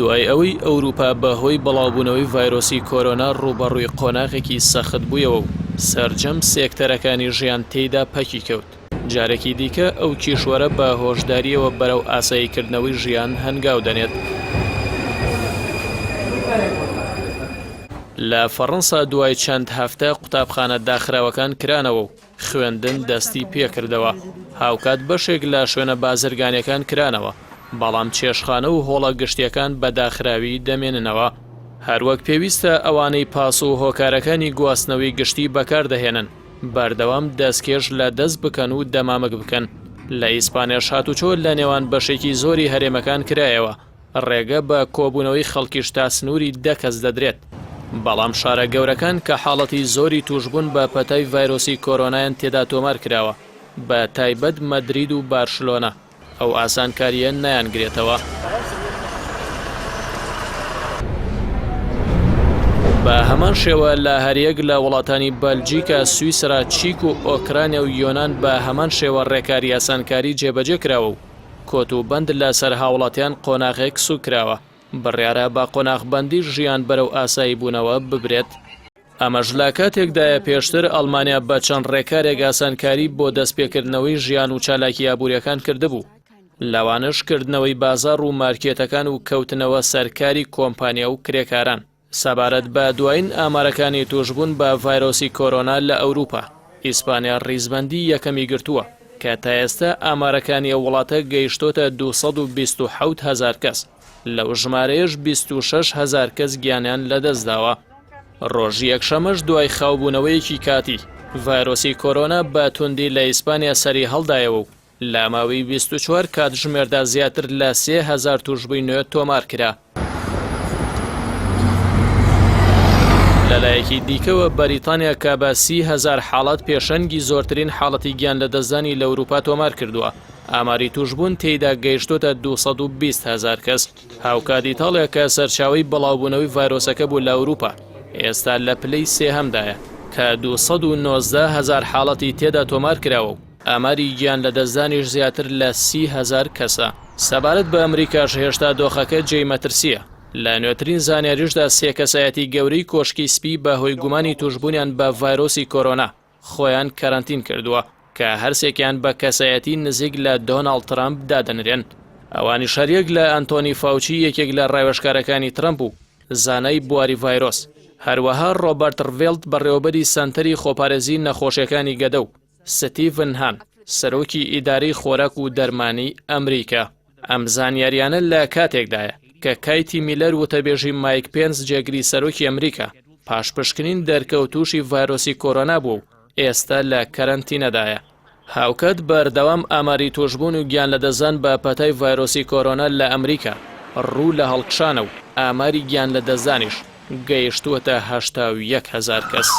دوای ئەوەی ئەوروپا بەهۆی بەڵاوبوونەوەی ڤایرۆسی کۆرۆنا ڕوبەڕووی قۆناغێکی سەخت بوویەوە و سەرجەم سێکتەرەکانی ژیان تێیدا پەکی کەوت. جارێکی دیکە ئەو کیشوەرە بە هۆشداریەوە بەرەو ئاساییکردنەوەی ژیان هەنگاو دەنێت. لە فەڕەنسا دوای چەند هەفتە قوتابخانە داخراوەکان کرانەوە و خوێندن دەستی پێکردەوە. هاوکات بەشێک لە شوێنە بازرگانیەکان کرانەوە، بەڵام چێشخانە و هۆڵە گشتیەکان بە داخراوی دەمێننەوە. هەروەک پێویستە ئەوانەی پاس و هۆکارەکانی گواستنەوەی گشتی بەکاردەهێنن، بەردەوام دەستکێش لە دەست بکەن و دەمامک بکەن. لە ئیسپانیاش هاتوچۆ لە نێوان بەشێکی زۆری هەرێمەکان کرایەوە، ڕێگە بە کۆبوونەوەی خەڵکیش تا سنووری 10 کەس دەدرێت. بەڵام شارە گەورەکان کە حاڵەتی زۆری توشبوون بە پەتای ڤایرۆسی کۆرۆنایان تێدا تۆمار کراوە، بە تایبەت مەدرید و بارشلۆنا، ئەو ئاسانکاریە نەیانگرێتەوە. بە هەمان شێوە لە هەریەک لە وڵاتانی بەلجیکا، سویسرا، چیک و ئۆکرانیا و یۆنان بە هەمان شێوە ڕێکاری ئاسانکاری جێبەجێ کراوە و کۆتوبەند لە سەر هاوڵاتیان قۆناغێک سو کراوە، بڕیارە بە قۆناغبەندی ژیان بەرەو ئاسایی بوونەوە ببرێت. ئەمەش لە کاتێکدایە پێشتر ئەڵمانیا بە چەند ڕێکارێک ئاسانکاری بۆ دەستپێکردنەوەی ژیان و چالاکی ئابوووریەکان کردبوو، لەوانش کردنەوەی بازار و مارکێتەکان و کەوتنەوە سەرکاری کۆمپانیا و کرێکاران. سەبارەت بە دوایین ئامارەکانی توشبوون بە ڤایرۆسی کۆرۆنا لە ئەوروپا، ئیسپانیا ڕیزبەندی یەکەمی گرتووە کە تا ئێستا ئامارەکانی وڵاتە گەیشتۆتە 227,000 کەس، لەو ژمارەیەش 26,000 کەس گیانیان لەدەستداوە. ڕۆژی یەکشەمەش دوای خاوبوونەوەیەکی کاتی، ڤایرۆسی کۆرۆنا بە توندی لە ئیسپانیا سەری هەڵدایەوە و لە ماوەی 24 کاتژمێردا زیاتر لە 3,000 توشبووی نوێ تۆمار کرا. لەلایەکی دیکەوە بەریتانیا کە بە 30,000 حاڵەت پێشەنگی زۆرترین حاڵەتی گیان لە دەستدانی لە ئەوروپا تۆمار کردووە، ئاماری توشبوون تێیدا گەیشتۆتە 220,000 کەس. هاوکات ئیتاڵیا کە سەرچاوەی بەڵاوبوونەوەی ڤایرۆسەکە بوو لە ئەوروپا، ئێستا لە پلەی سێهەمدایە کە 219,000 حاڵەتی تێدا تۆمار کراوە و ئاماری گیان لە دەستدانیش زیاتر لە 30,000 کەسە. سەبارەت بە ئەمریکاش هێشتا دۆخەکە جێی مەترسیە. لە نوێترین زانیاریشدا 3 کەسایەتی گەورەی کۆشکی سپی بەهۆی گومانی توشبوونیان بە ڤایرۆسی کۆرۆنا خۆیان کەرەنتین کردووە کە هەرسێکیان بە کەسایەتی نزیک لە دۆناڵد ترامپ دادەنرێن. ئەوانی شەریەک لە ئەنتۆنی فاوچی، یەکێک لە ڕایوەشکارەکانی ترامپ و زانای بواری ڤایرۆس، هەروەها ڕۆبەرت ڕڤێلت بەڕێوەبەری سەنتەری خۆپارێزی نەخۆشیەکانی گەدە و ستیڤن هان، سەرۆکی ئیدارەی خۆراک و دەرمانی ئەمریکا. ئەم زانیاریانە لە کاتێکدایە کە کایتی میلەر وتەبێژی مایک پێنس جێگری سەرۆکی ئەمریکا پاشپشکنین دەرکەوتوشی ڤایرۆسی کۆرۆنا بوو و ئێستا لە کەرەنتینەدایە. هاوکات بەردەوام ئاماری توشبوون و گیان لەدەستدان بە پەتای ڤایرۆسی کۆرۆنا لە ئەمریکا ڕوو لە هەڵکشانە و ئاماری گیان لەدەستدانیش گەیشتووەتە 81,000 کەس.